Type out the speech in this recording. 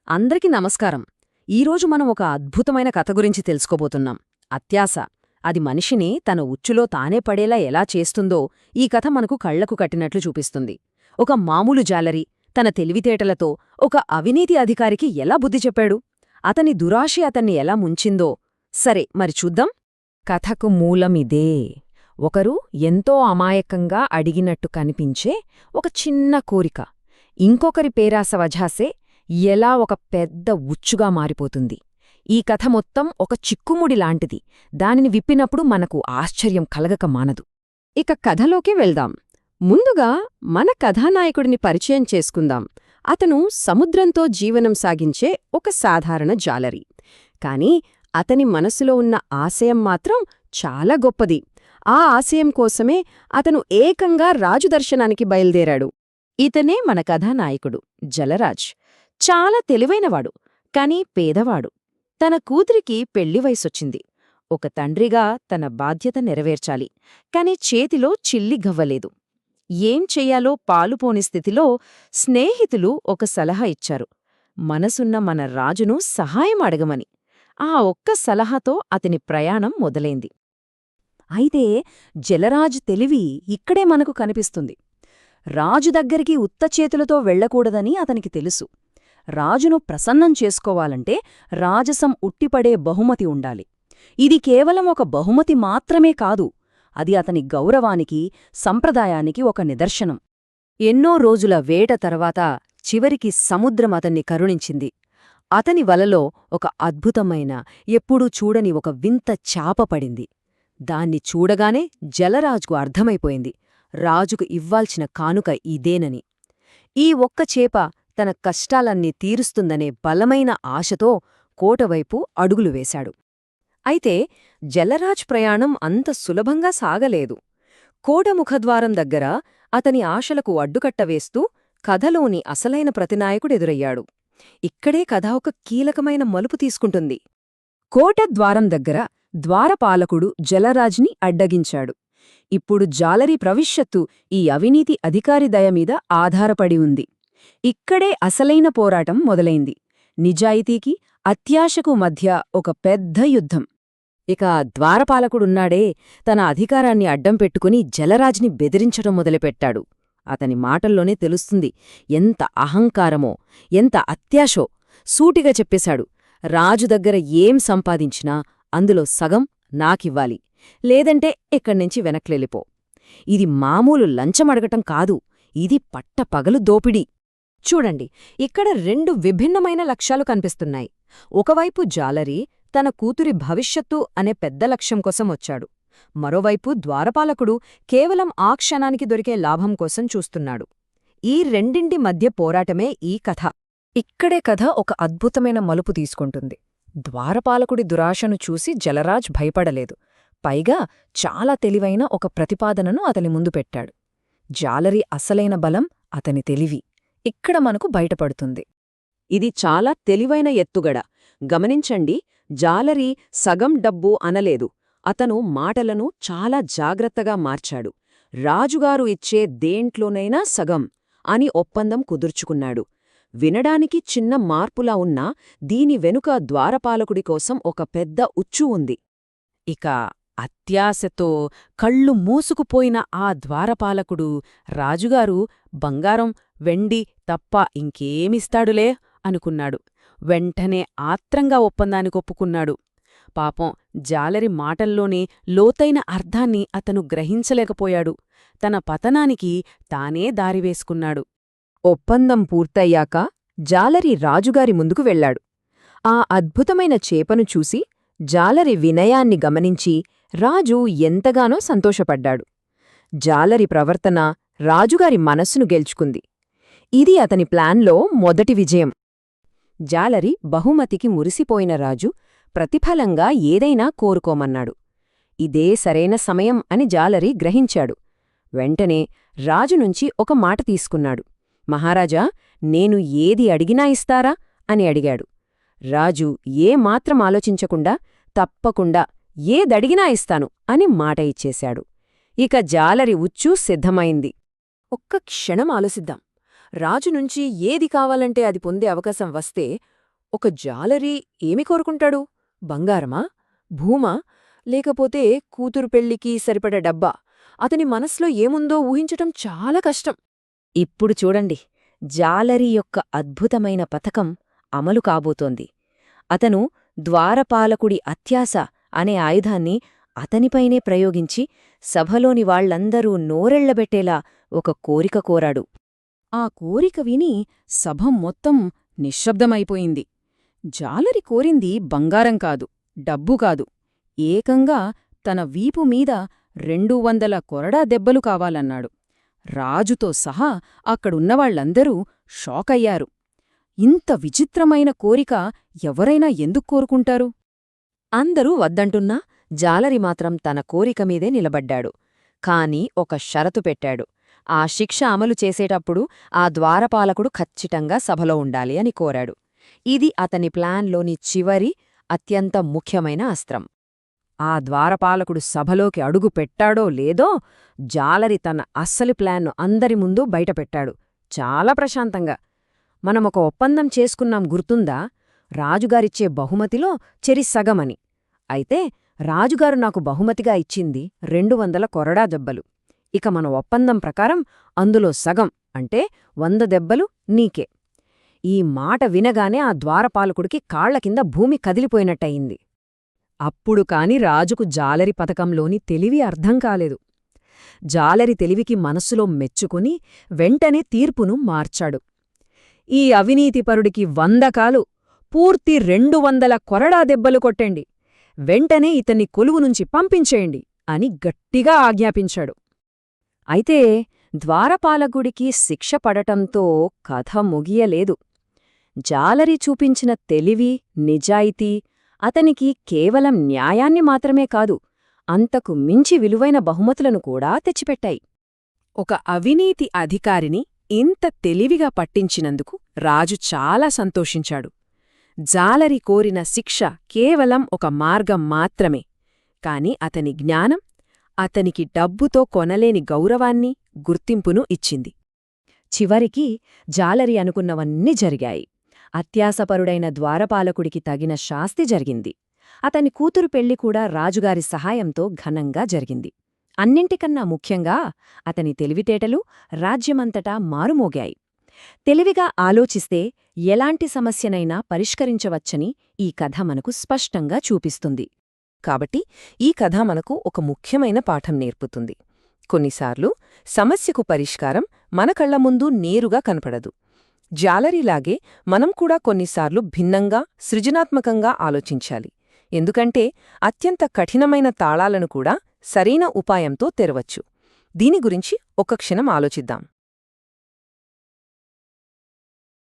అందరికీ నమస్కారం. ఈరోజు మనం ఒక అద్భుతమైన కథ గురించి తెలుసుకోబోతున్నాం. అత్యాశ. అది మనిషిని తన ఉచ్చులో తానే పడేలా ఎలా చేస్తుందో ఈ కథ మనకు కళ్లకు కట్టినట్లు చూపిస్తుంది. ఒక మామూలు జాలరి తన తెలివితేటలతో ఒక అవినీతి అధికారికి ఎలా బుద్ధి చెప్పాడు? అతని దురాశ అతన్ని ఎలా ముంచిందో సరే మరి చూద్దాం. కథకు మూలమిదే. ఒకరు ఎంతో అమాయకంగా అడిగినట్టు కనిపించే ఒక చిన్న కోరిక ఇంకొకరి పేరాస వజాసే ఎలా ఒక పెద్ద ఉచ్చుగా మారిపోతుంది. ఈ కథ మొత్తం ఒక చిక్కుముడి లాంటిది. దానిని విప్పినప్పుడు మనకు ఆశ్చర్యం కలగక మానదు. ఇక కథలోకి వెళ్దాం. ముందుగా మన కథానాయకుడిని పరిచయం చేసుకుందాం. అతను సముద్రంతో జీవనం సాగించే ఒక సాధారణ జాలరి. కాని అతని మనసులో ఉన్న ఆశయం మాత్రం చాలా గొప్పది. ఆ ఆశయం కోసమే అతను ఏకంగా రాజుదర్శనానికి బయల్దేరాడు. ఇతనే మన కథానాయకుడు జలరాజ్. చాలా తెలివైనవాడు, కాని పేదవాడు. తన కూతురికి పెళ్లి వయసొచ్చింది. ఒక తండ్రిగా తన బాధ్యత నెరవేర్చాలి, కాని చేతిలో చిల్లి గవ్వలేదు. ఏం చెయ్యాలో పాలుపోని స్థితిలో స్నేహితులు ఒక సలహా ఇచ్చారు. మనసున్న మన రాజును సహాయం అడగమని. ఆ ఒక్క సలహాతో అతని ప్రయాణం మొదలైంది. అయితే జలరాజు తెలివి ఇక్కడే మనకు కనిపిస్తుంది. రాజు దగ్గరికి ఉత్తచేతులతో వెళ్లకూడదని అతనికి తెలుసు. రాజును ప్రసన్నం చేసుకోవాలంటే రాజసం ఉట్టిపడే బహుమతి ఉండాలి. ఇది కేవలం ఒక బహుమతి మాత్రమే కాదు, అది అతని గౌరవానికి, సంప్రదాయానికి ఒక నిదర్శనం. ఎన్నో రోజుల వేట తర్వాత చివరికి సముద్రం అతన్ని కరుణించింది. అతని వలలో ఒక అద్భుతమైన, ఎప్పుడూ చూడని ఒక వింత చాప పడింది. దాన్ని చూడగానే జలరాజుకు అర్థమైపోయింది, రాజుకు ఇవ్వాల్సిన కానుక ఇదేనని. ఈ ఒక్క చేప తన కష్టాలన్నీ తీరుస్తుందనే బలమైన ఆశతో కోటవైపు అడుగులు వేశాడు. అయితే జలరాజ్ ప్రయాణం అంత సులభంగా సాగలేదు. కోట ముఖద్వారం దగ్గర అతని ఆశలకు అడ్డుకట్టవేస్తూ కథలోని అసలైన ప్రతినాయకుడెదురయ్యాడు. ఇక్కడే కథ ఒక కీలకమైన మలుపు తీసుకుంటుంది. కోట ద్వారం దగ్గర ద్వారపాలకుడు జలరాజ్ని అడ్డగించాడు. ఇప్పుడు జాలరి భవిష్యత్తు ఈ అవినీతి అధికారి దయమీద ఆధారపడి ఉంది. ఇక్కడే అసలైన పోరాటం మొదలైంది. నిజాయితీకి, అత్యాశకు మధ్య ఒక పెద్ద యుద్ధం. ఇక ద్వారపాలకుడున్నాడే, తన అధికారాన్ని అడ్డం పెట్టుకుని జలరాజ్ని బెదిరించడం మొదలుపెట్టాడు. అతని మాటల్లోనే తెలుస్తుంది ఎంత అహంకారమో, ఎంత అత్యాశో. సూటిగా చెప్పేశాడు, రాజు దగ్గర ఏం సంపాదించినా అందులో సగం నాకివ్వాలి, లేదంటే ఇక్కడ్నించి వెనక్లెళ్ళిపో. ఇది మామూలు లంచమడగటం కాదు, ఇది పట్టపగలు దోపిడీ. చూడండి, ఇక్కడ రెండు విభిన్నమైన లక్ష్యాలు కనిపిస్తున్నాయి. ఒకవైపు జాలరి తన కూతురి భవిష్యత్తు అనే పెద్ద లక్ష్యం కోసం వచ్చాడు. మరోవైపు ద్వారపాలకుడు కేవలం ఆ క్షణానికి దొరికే లాభం కోసం చూస్తున్నాడు. ఈ రెండింటి మధ్య పోరాటమే ఈ కథ. ఇక్కడే కథ ఒక అద్భుతమైన మలుపు తీసుకుంటుంది. ద్వారపాలకుడి దురాశను చూసి జలరాజ్ భయపడలేదు. పైగా చాలా తెలివైన ఒక ప్రతిపాదనను అతని ముందు పెట్టాడు. జాలరి అసలైన బలం అతని తెలివి ఇక్కడ మనకు బయటపడుతుంది. ఇది చాలా తెలివైన ఎత్తుగడ. గమనించండి, జాలరి సగం డబ్బు అనలేదు. అతను మాటలను చాలా జాగ్రత్తగా మార్చాడు. రాజుగారు ఇచ్చే దేంట్లోనైనా సగం అని ఒప్పందం కుదుర్చుకున్నాడు. వినడానికి చిన్న మార్పులా ఉన్నా దీని వెనుక ద్వారపాలకుడి కోసం ఒక పెద్ద ఉచ్చు ఉంది. ఇక అత్యాశతో కళ్ళు మూసుకుపోయిన ఆ ద్వారపాలకుడు రాజుగారు బంగారం, వెండి తప్ప ఇంకేమిస్తాడులే అనుకున్నాడు. వెంటనే ఆత్రంగా ఒప్పందానికొప్పుకున్నాడు. పాపం జాలరి మాటల్లోనే లోతైన అర్థాన్ని అతను గ్రహించలేకపోయాడు. తన పతనానికి తానే దారివేసుకున్నాడు. ఒప్పందం పూర్తయ్యాక జాలరి రాజుగారి ముందుకు వెళ్లాడు. ఆ అద్భుతమైన చేపను చూసి జాలరి వినయాన్ని గమనించి రాజు ఎంతగానో సంతోషపడ్డాడు. జాలరి ప్రవర్తన రాజుగారి మనస్సును గెలుచుకుంది. ఇది అతని ప్లాన్లో మొదటి విజయం. జాలరి బహుమతికి మురిసిపోయిన రాజు ప్రతిఫలంగా ఏదైనా కోరుకోమన్నాడు. ఇదే సరైన సమయం అని జాలరి గ్రహించాడు. వెంటనే రాజునుంచి ఒక మాట తీసుకున్నాడు. మహారాజా, నేను ఏది అడిగినా ఇస్తారా అని అడిగాడు. రాజు ఏమాత్రం ఆలోచించకుండా తప్పకుండా ఏదడిగినా ఇస్తాను అని మాట ఇచ్చేశాడు. ఇక జాలరి ఉచ్చు సిద్ధమైంది. ఒక్క క్షణం ఆలోచిద్దాం. రాజు నుంచి ఏది కావాలంటే అది పొందే అవకాశం వస్తే ఒక జాలరీ ఏమి కోరుకుంటాడు? బంగారమా? భూమా? లేకపోతే కూతురు పెళ్లికి సరిపడ డబ్బా? అతని మనసులో ఏముందో ఊహించటం చాలా కష్టం. ఇప్పుడు చూడండి, జాలరి యొక్క అద్భుతమైన పథకం అమలు కాబోతోంది. అతను ద్వారపాలకుడి అత్యాశ అనే ఆయుధాన్ని అతనిపైనే ప్రయోగించి సభలోని వాళ్లందరూ నోరెళ్లబెట్టేలా ఒక కోరిక కోరాడు. ఆ కోరిక విని సభ మొత్తం నిశ్శబ్దమైపోయింది. జాలరి కోరింది బంగారం కాదు, డబ్బు కాదు, ఏకంగా తన వీపు మీద 200 కొరడా దెబ్బలు కావాలన్నాడు. రాజుతో సహా అక్కడున్నవాళ్లందరూ షాకయ్యారు. ఇంత విచిత్రమైన కోరిక ఎవరైనా ఎందుకు కోరుకుంటారు? అందరూ వద్దంటున్నా జాలరి మాత్రం తన కోరికమీదే నిలబడ్డాడు. కాని ఒక షరతు పెట్టాడు. ఆ శిక్ష అమలు చేసేటప్పుడు ఆ ద్వారపాలకుడు ఖచ్చితంగా సభలో ఉండాలి అని కోరాడు. ఇది అతని ప్లాన్లోని చివరి, అత్యంత ముఖ్యమైన అస్త్రం. ఆ ద్వారపాలకుడు సభలోకి అడుగు పెట్టాడో లేదో జాలరి తన అస్సలు ప్లాన్ను అందరి ముందు బయటపెట్టాడు. చాలా ప్రశాంతంగా. మనమొక ఒప్పందం చేసుకున్నాం గుర్తుందా? రాజుగారిచ్చే బహుమతిలో చెరి సగమని. అయితే రాజుగారు నాకు బహుమతిగా ఇచ్చింది 200 కొరడా దెబ్బలు. ఇక మన ఒప్పందం ప్రకారం అందులో సగం అంటే 100 దెబ్బలు నీకే. ఈ మాట వినగానే ఆ ద్వారపాలకుడికి కాళ్ల కింద భూమి కదిలిపోయినట్టయింది. అప్పుడు కాని రాజుకు జాలరి పథకంలోని తెలివి అర్థం కాలేదు. జాలరి తెలివికి మనస్సులో మెచ్చుకుని వెంటనే తీర్పును మార్చాడు. ఈ అవినీతిపరుడికి 100 కాలు, పూర్తి 200 కొరడా దెబ్బలు కొట్టండి, వెంటనే ఇతన్ని కొలువునుంచి పంపించేయండి అని గట్టిగా ఆజ్ఞాపించాడు. అయితే ద్వారపాలకుడికి శిక్ష పడటంతో కథ ముగియలేదు. జాలరి చూపించిన తెలివి, నిజాయితీ అతనికి కేవలం న్యాయాన్ని మాత్రమే కాదు, అంతకు మించి విలువైన బహుమతులను కూడా తెచ్చిపెట్టాయి. ఒక అవినీతి అధికారిని ఇంత తెలివిగా పట్టించినందుకు రాజు చాలా సంతోషించాడు. జాలరి కోరిన శిక్ష కేవలం ఒక మార్గం మాత్రమే, కాని అతని జ్ఞానం అతనికి డబ్బుతో కొనలేని గౌరవాన్ని, గుర్తింపును ఇచ్చింది. చివరికి జాలరి అనుకున్నవన్నీ జరిగాయి. అత్యాసపరుడైన ద్వారపాలకుడికి తగిన శాస్తి జరిగింది. అతని కూతురు పెళ్లి కూడా రాజుగారి సహాయంతో ఘనంగా జరిగింది. అన్నింటికన్నా ముఖ్యంగా అతని తెలివితేటలు రాజ్యమంతటా మారుమోగాయి. తెలివిగా ఆలోచిస్తే ఎలాంటి సమస్యనైనా పరిష్కరించవచ్చని ఈ కథ మనకు స్పష్టంగా చూపిస్తుంది. కాబట్టి ఈ కథ మనకు ఒక ముఖ్యమైన పాఠం నేర్పుతుంది. కొన్నిసార్లు సమస్యకు పరిష్కారం మన కళ్ల ముందు నేరుగా కనపడదు. జాలరిలాగే మనం కూడా కొన్నిసార్లు భిన్నంగా, సృజనాత్మకంగా ఆలోచించాలి. ఎందుకంటే అత్యంత కఠినమైన తాళాలను కూడా సరైన ఉపాయంతో తెరవచ్చు. దీని గురించి ఒక్క క్షణం ఆలోచిద్దాం.